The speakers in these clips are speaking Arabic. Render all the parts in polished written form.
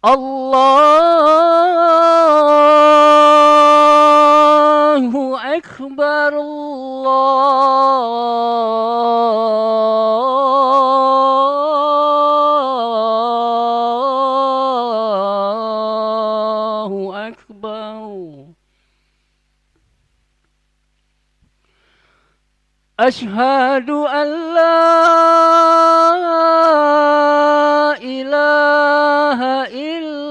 Allahu Akbar, Allahu Akbar. Ashhadu an la ilaha illallah.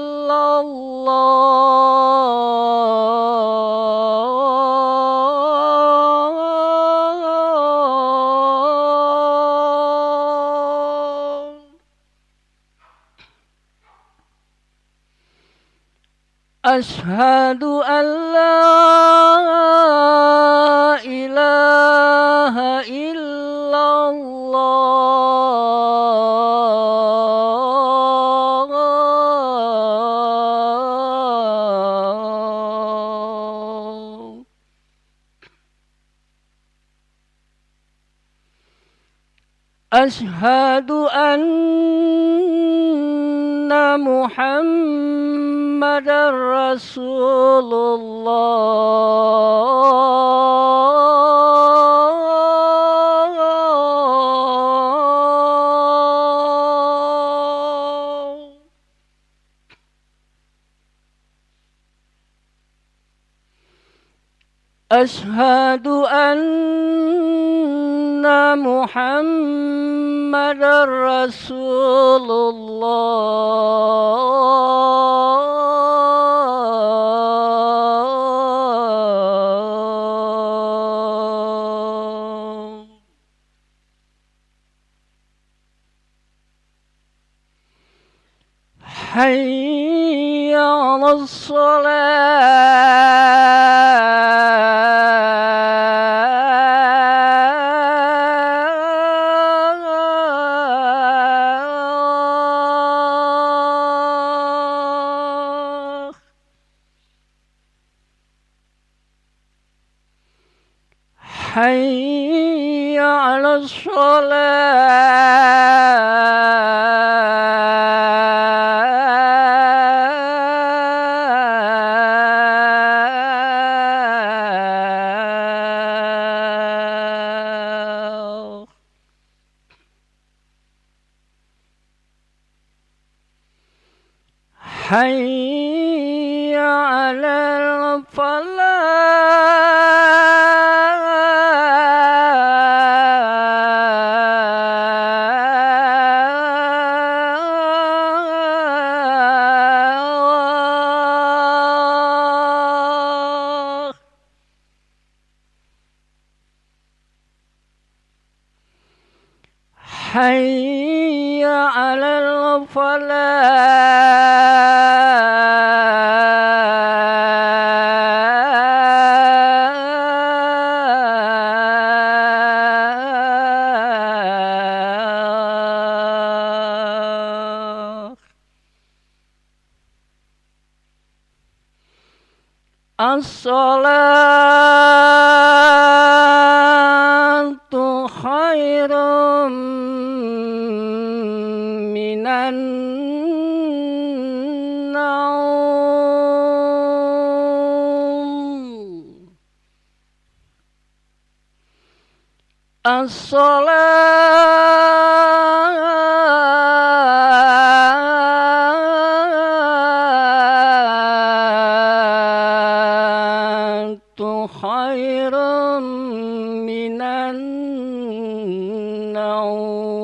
Ashhadu an la ilaha illallah. Ashhadu anna Muhammadar Rasulullah. Ashhadu anna Muhammadar Rasulullah. Hayya 'alas shalah. Hayya 'alas shalah. Hayya 'alal falah. Hayya 'alal falah. As-salatu khairum minan naum. As-salatu khairum minan naum.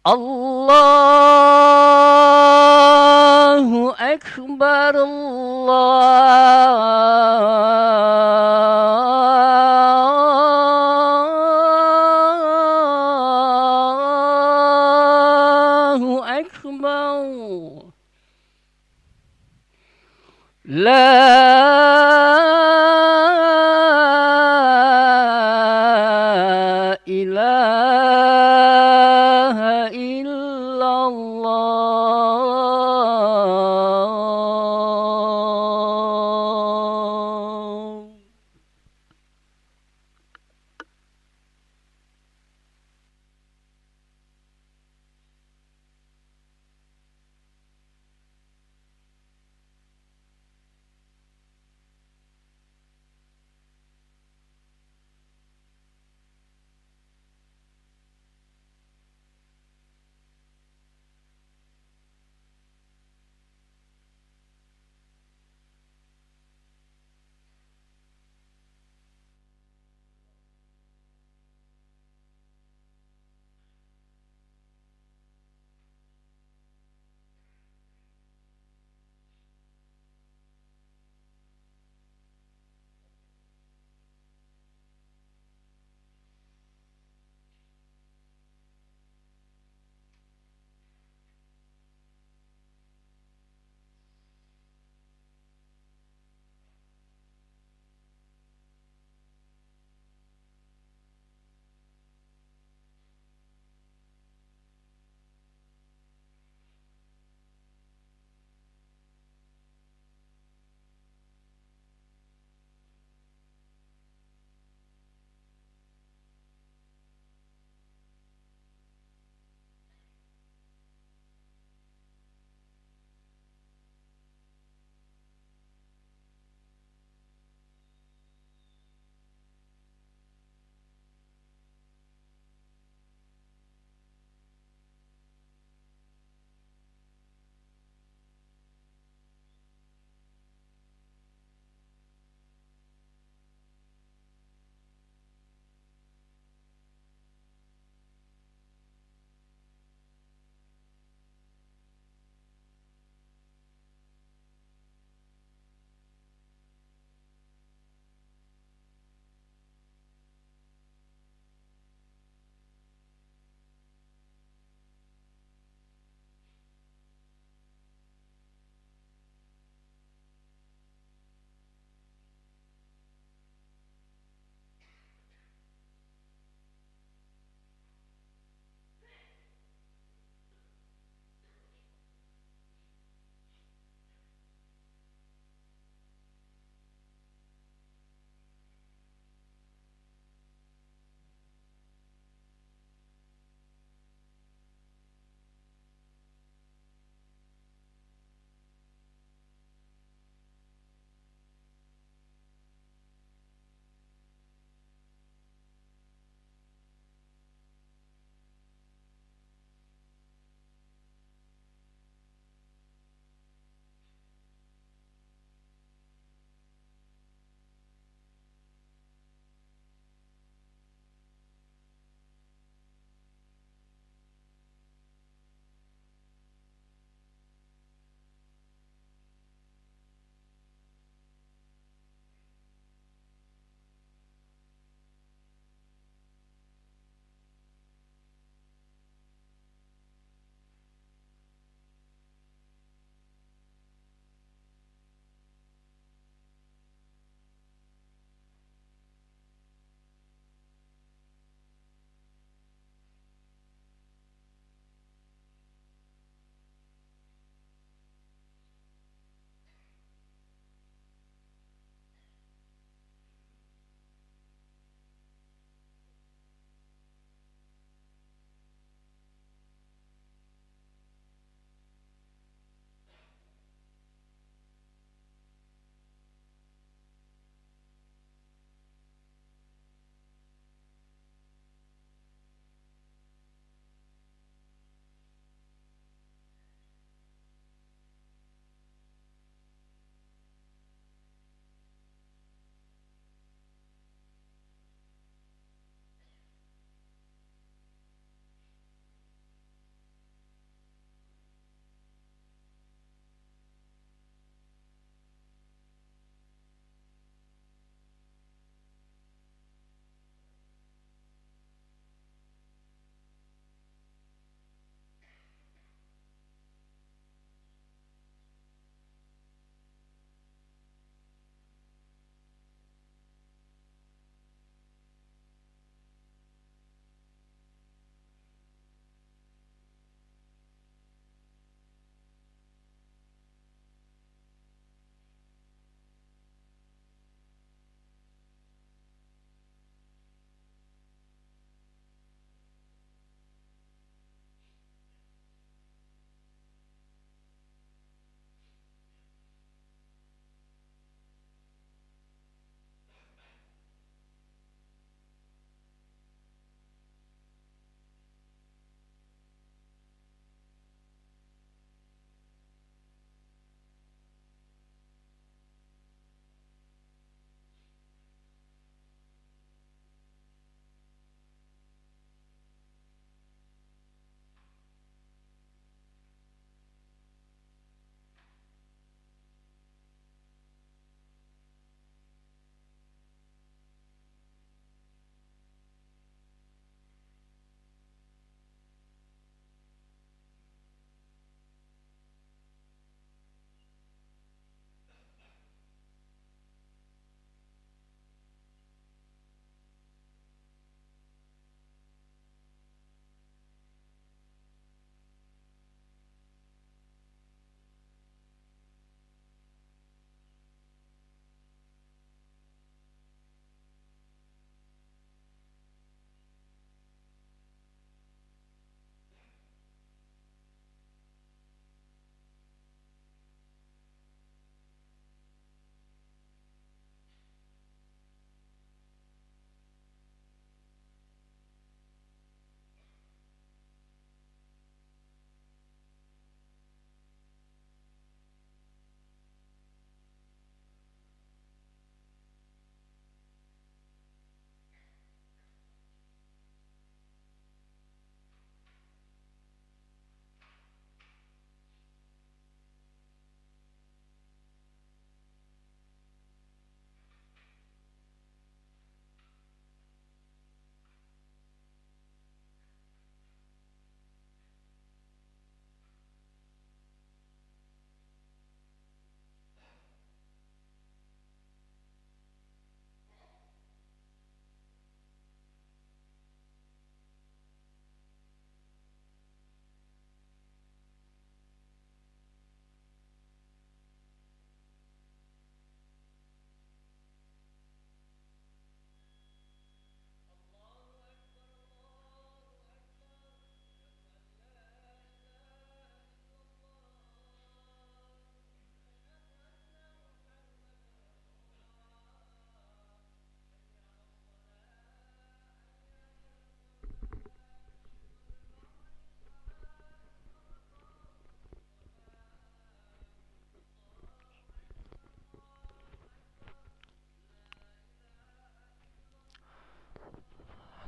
Allahu Akbar, Allahu Akbar. La ilaha illallah.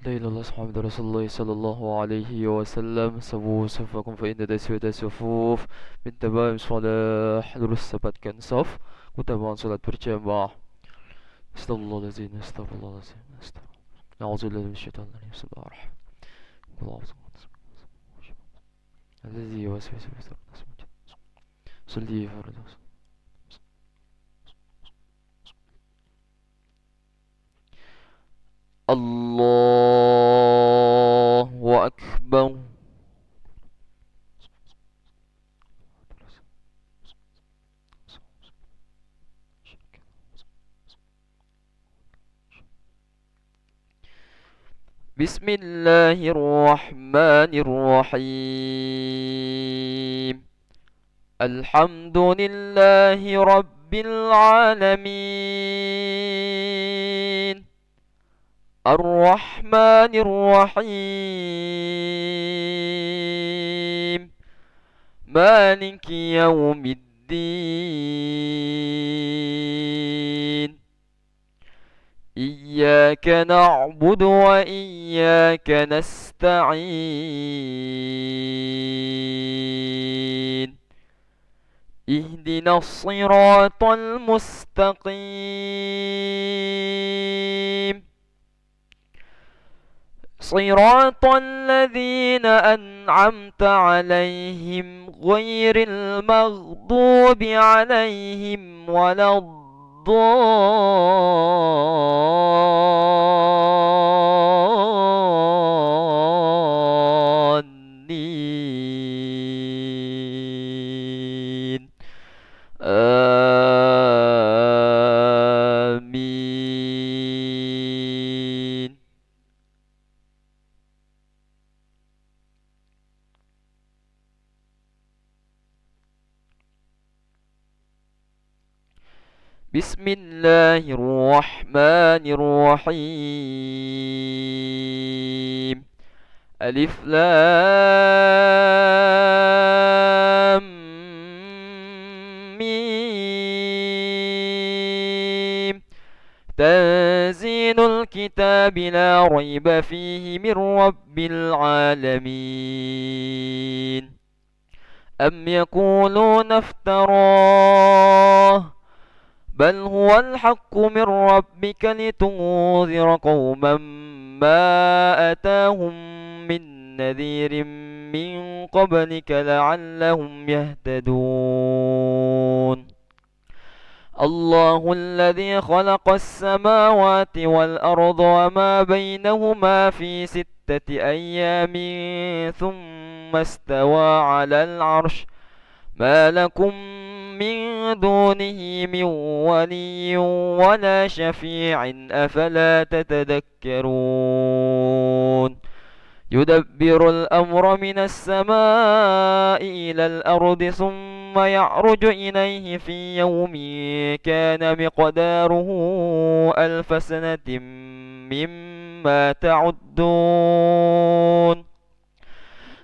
لا إله إلا الله محمد رسول الله صلى الله عليه وسلم. Sabu sufakum fa inna taswiyata sufuf min tamam salah. Lurus sapatkan saf. Utamaan salat berjamaah. Astagfirullahaladzim, astagfirullahaladzim, astagfirullahaladzim. Na'udzubillahi minasyaitonir rajim. Bismillahirrahmanirrahim. الذي يوسوس في صدور الناس من الجنة. صلي فرد. الله أكبر. بسم الله الرحمن الرحيم. الحمد لله رب العالمين. الرحمن الرحيم. مالك يوم الدين. إياك نعبد وإياك نستعين. اهدنا الصراط المستقيم. صراط الذين أنعمت عليهم غير المغضوب عليهم ولا الضالين. آمين. بسم الله الرحمن الرحيم. ألف لام ميم. تنزيل الكتاب لا ريب فيه من رب العالمين. أم يقولون افتراه بل هو الحق من ربك لتنذر قوما ما أتاهم من نذير من قبلك لعلهم يهتدون. الله الذي خلق السماوات والأرض وما بينهما في 6 أيام ثم استوى على العرش. ما لكم من دونه من ولي ولا شفيع أفلا تتذكرون. يدبر الأمر من السماء إلى الأرض ثم يعرج إليه في يوم كان مقداره 1000 سنة مما تعدون.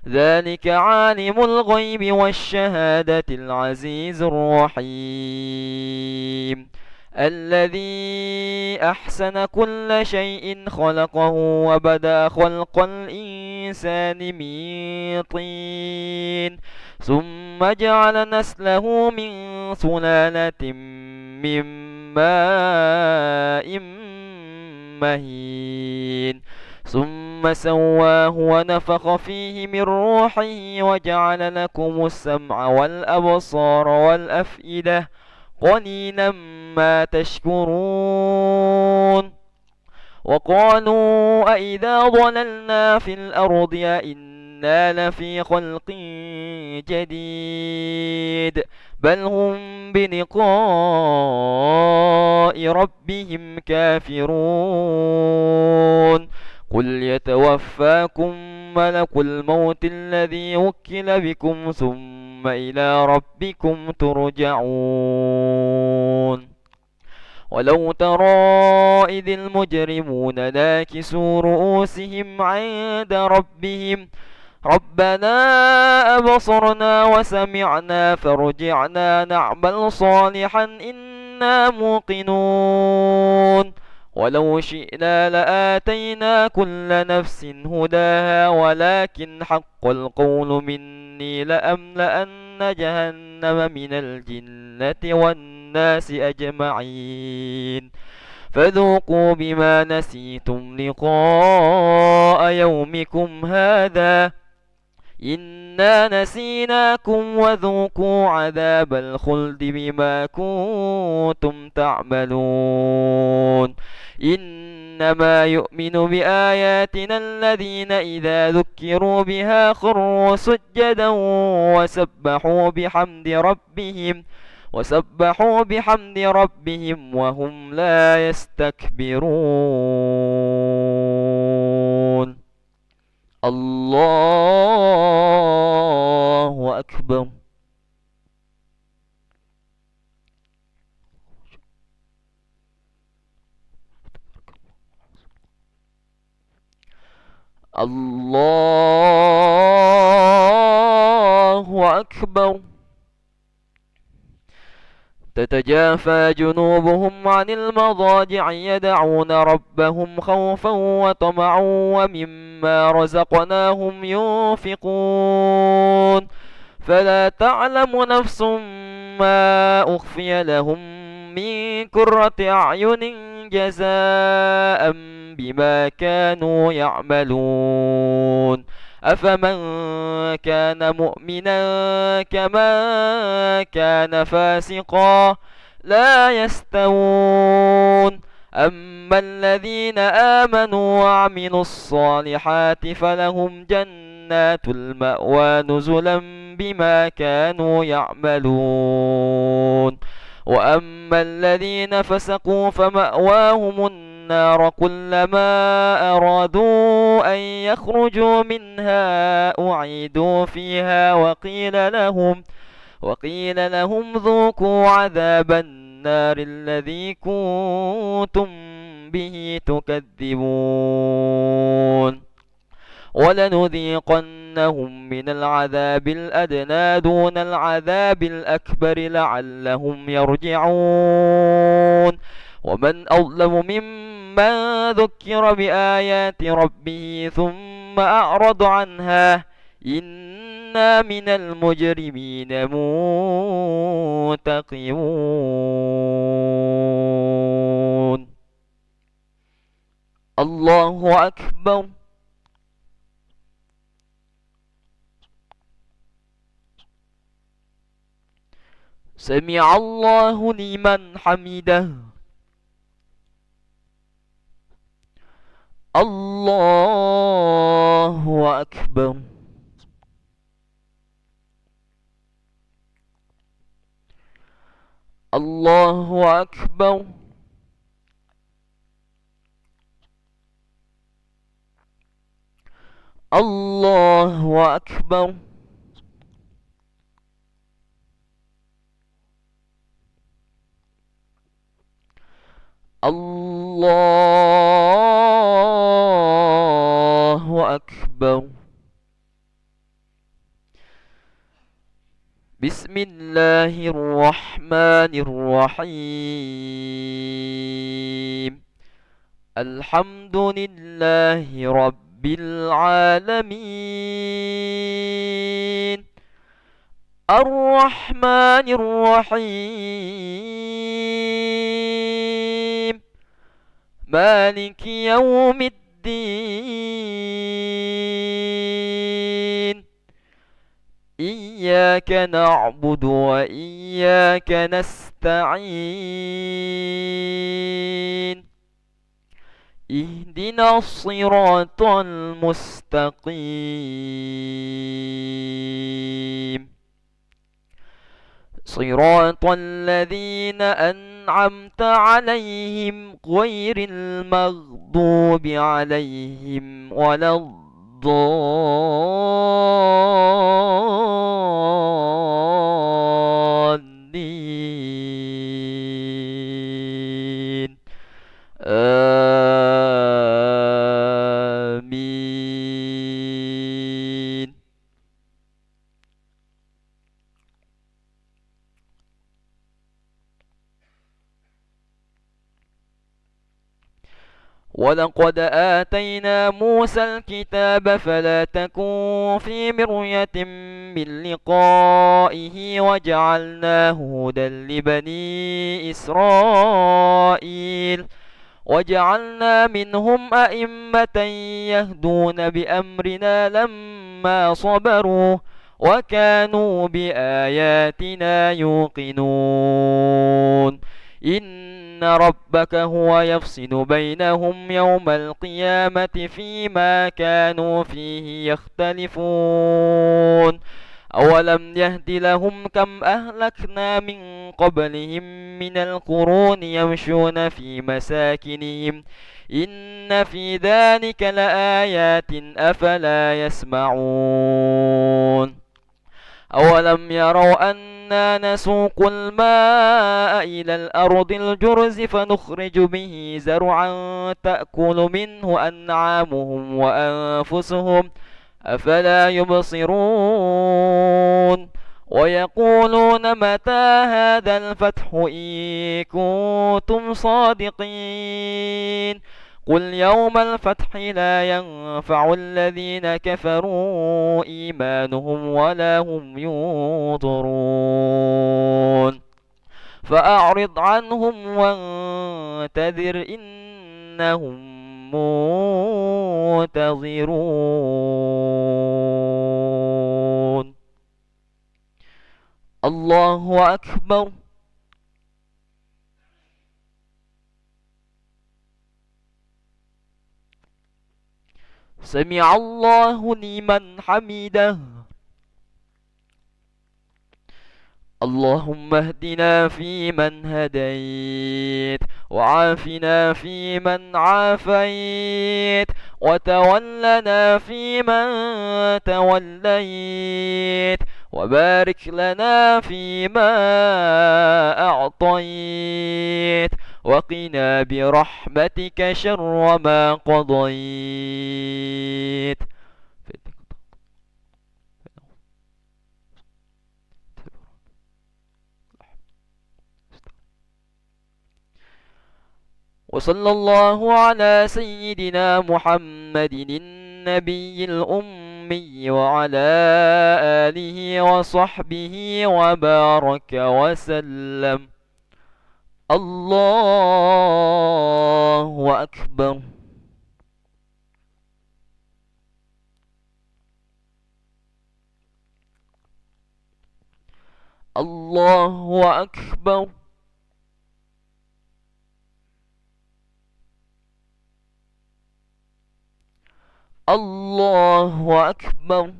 ذلك عالم الغيب والشهادة العزيز الرحيم. الذي أحسن كل شيء خلقه وبدأ خلق الإنسان من طين ثم جعل نسله من سلالة من ماء مهين ثم سواه ونفخ فيه من روحه وجعل لكم السمع والأبصار والأفئدة قليلا ما تشكرون. وقالوا أئذا ضللنا في الأرض أئنا لفي خلق جديد بل هم بلقاء ربهم كافرون. قل يتوفاكم ملك الموت الذي وكل بكم ثم إلى ربكم ترجعون. ولو ترى إذ المجرمون ناكسوا رؤوسهم عند ربهم ربنا أبصرنا وسمعنا فارجعنا نعمل صالحا إنا موقنون. ولو شئنا لآتينا كل نفس هداها ولكن حق القول مني لأملأن جهنم من الجنة والناس أجمعين فذوقوا بما نسيتم لقاء يومكم هذا إنا نسيناكم وذوقوا عذاب الخلد بما كنتم تعملون إنما يؤمن بآياتنا الذين إذا ذكروا بها خروا سجدا وسبحوا بحمد ربهم وهم لا يستكبرون الله أكبر الله أكبر تتجافى جنوبهم عن المضاجع يدعون ربهم خوفا وطمعا ومما رزقناهم ينفقون فلا تعلم نفس ما أخفي لهم من قرة أعين جزاء بما كانوا يعملون أفمن كان مؤمنا كمن كان فاسقا لا يستوون أما الذين آمنوا وعملوا الصالحات فلهم جنات المأوى نزلا بما كانوا يعملون وأما الذين فسقوا فمأواهم النار كلما أرادوا أن يخرجوا منها أعيدوا فيها وقيل لهم ذوقوا عذاب النار الذي كنتم به تكذبون ولنذيقنهم من العذاب الأدنى دون العذاب الأكبر لعلهم يرجعون ومن أظلم ممن ذكر بآيات ربه ثم أعرض عنها إنا من المجرمين منتقمون الله أكبر سمع الله لمن حمده الله أكبر الله أكبر الله أكبر الله أكبر بسم الله الرحمن الرحيم الحمد لله رب العالمين الرحمن الرحيم مالك يوم الدين إياك نعبد وإياك نستعين اهدنا الصراط المستقيم صراط الذين أنعمت عليهم غير المغضوب عليهم ولا الضالين آمين ولقد آتينا موسى الكتاب فلا تكن في مرية من لقائه وجعلناه هدى لبني إسرائيل وجعلنا منهم أئمة يهدون بأمرنا لما صبروا وكانوا بآياتنا يوقنون إن ربك هو يفصل بينهم يوم القيامة فيما كانوا فيه يختلفون أولم يهد لهم كم أهلكنا من قبلهم من القرون يمشون في مساكنهم إن في ذلك لآيات أفلا يسمعون أولم يروا أنا نسوق الماء إلى الأرض الجرز فنخرج به زرعا تأكل منه أنعامهم وأنفسهم أفلا يبصرون ويقولون متى هذا الفتح إن كنتم صادقين قل يوم الفتح لا ينفع الذين كفروا إيمانهم ولا هم ينظرون فأعرض عنهم وانتظر إنهم منتظرون الله أكبر سمع الله لمن حمده اللهم اهدنا فيمن هديت وعافنا فيمن عافيت وتولنا فيمن توليت وبارك لنا فيما أعطيت وقنا برحمتك شر ما قضيت وصلى الله على سيدنا محمد النبي الأمي وعلى آله وصحبه وبارك وسلم الله أكبر الله أكبر الله أكبر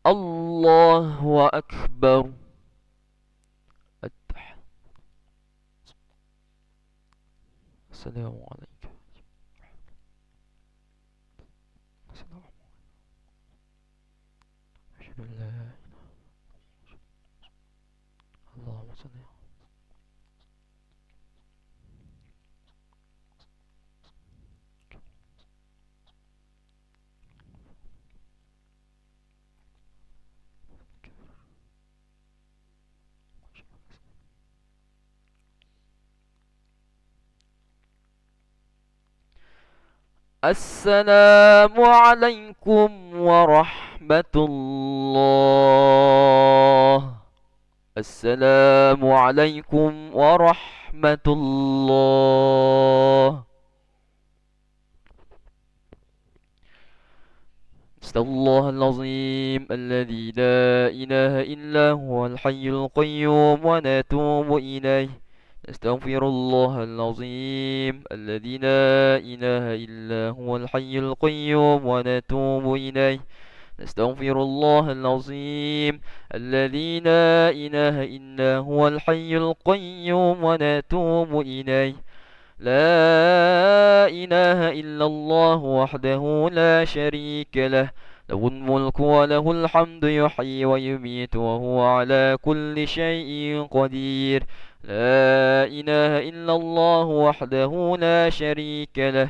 الله أكبر السلام عليكم أشهد أن لا إله اللهم صل السلام عليكم ورحمة الله السلام عليكم ورحمة الله استغفر الله العظيم الذي لا إله إلا هو الحي القيوم ونتوب إليه نستغفر الله العظيم الذي لا إله إلا هو الحي القيوم ونتوب إليه نستغفر الله العظيم الذي لا إله إلا هو الحي القيوم ونتوب إليه لا إله إلا الله وحده لا شريك له له الملك وله الحمد يحيي ويميت وهو على كل شيء قدير لا إله إلا الله وحده لا شريك له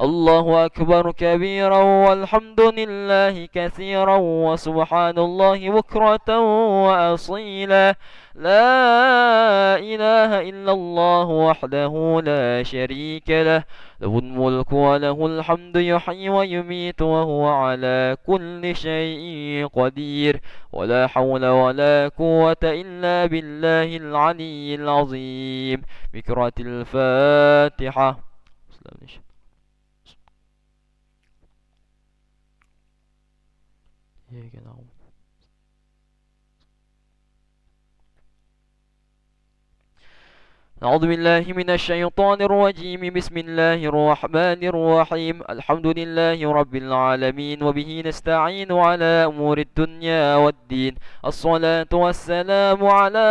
الله أكبر كبيرا والحمد لله كثيرا وسبحان الله بكرة وأصيلا. لا إله إلا الله وحده لا شريك له، له الملك وله الحمد يحيي ويميت وهو على كل شيء قدير. ولا حول ولا قوة إلا بالله العلي العظيم. بقراءة الفاتحة. أعوذ بالله من الشيطان الرجيم. بسم الله الرحمن الرحيم. الحمد لله رب العالمين وبه نستعين على أمور الدنيا والدين. الصلاة والسلام على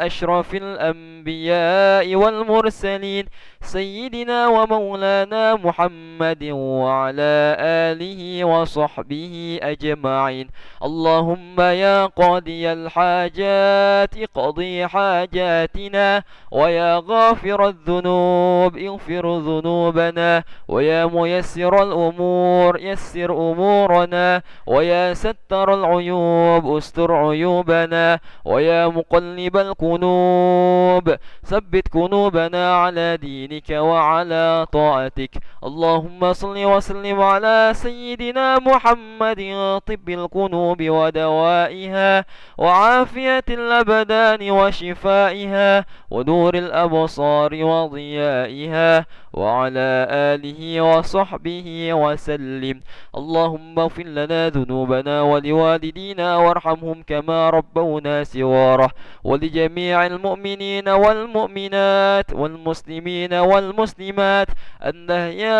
أشرف الأنبياء والمرسلين سيدنا ومولانا محمد وعلى آله وصحبه أجمعين. اللهم يا قاضي الحاجات اقضي حاجاتنا، ويا غافر الذنوب اغفر ذنوبنا، ويا ميسر الأمور يسر أمورنا، ويا ستر العيوب استر عيوبنا، ويا مقلب القلوب ثبت قلوبنا على دينك وعلى طاعتك. اللهم صل وسلم على سيدنا محمد طب القلوب ودوائها وعافية الأبدان وشفائها ونور الأبصار وضيائها وعلى آله وصحبه وسلم. اللهم اغفر لنا ذنوبنا ولوالدينا وارحمهم كما ربونا صغارا، ولجميع المؤمنين والمؤمنات والمسلمين والمسلمات الأحياء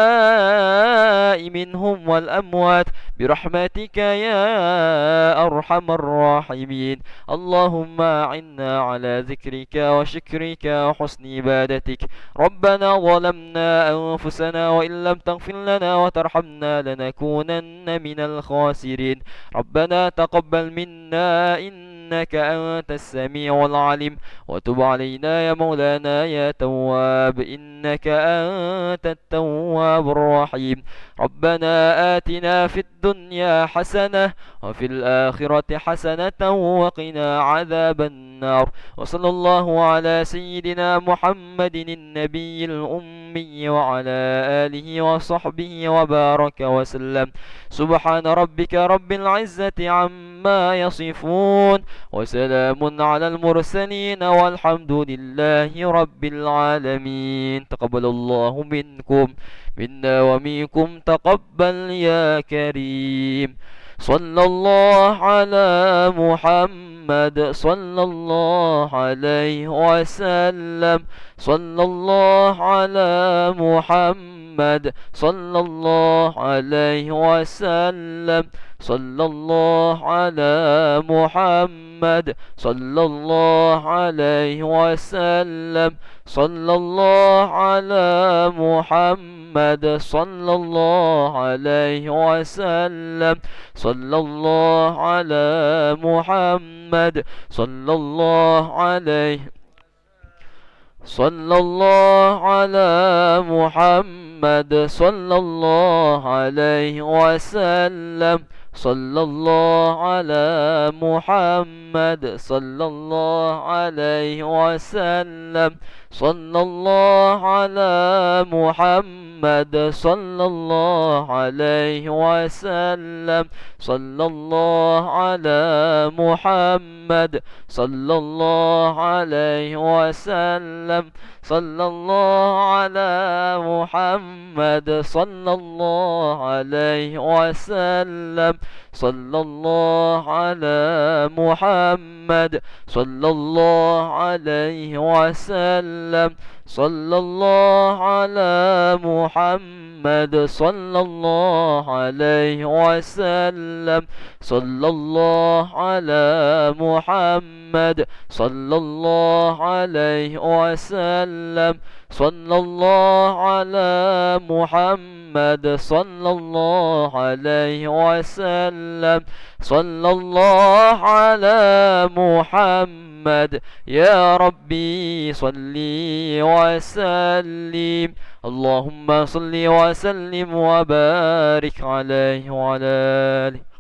منهم والأموات برحمتك يا أرحم الراحمين. اللهم أعنا على ذكرك وشكرك وحسن عبادتك. ربنا ظلمنا أنفسنا وإن لم تغفر لنا وترحمنا لنكونن من الخاسرين. ربنا تقبل منا إنك أنت السميع العليم، وتب علينا يا مولانا يا تواب إنك أنت التواب الرحيم. ربنا آتنا في الدنيا حسنة وفي الآخرة حسنة وقنا عذاب النار. وصلى الله على سيدنا محمد النبي الأمي وعلى آله وصحبه وبارك وسلم. سبحان ربك رب العزة عما يصفون وسلام على المرسلين والحمد لله رب العالمين. تقبل الله منكم منا ومنكم تقبل يا كريم. صلى الله على محمد صلى الله عليه وسلم. صلى الله على محمد صلى الله عليه وسلم. صلى الله على محمد صلى الله عليه وسلم. صلى الله على محمد صلى الله عليه وسلم. صلى الله على محمد صلى الله عليه. صلى الله على محمد صلى الله عليه وسلم. صلى الله على محمد صلى الله عليه وسلم. صلى الله على محمد صلى الله عليه وسلم. صلى الله على محمد صلى الله عليه وسلم. صلى الله على محمد صلى الله عليه وسلم. صلى الله على محمد صلى الله عليه وسلم. صلى الله على محمد صلى الله عليه وسلم. صلى الله على محمد صلى الله عليه وسلم. صلى الله على محمد محمد صلى الله عليه وسلم صلى الله على محمد يا ربي صلي وسلم اللهم صل وسلم وبارك عليه وعلى آله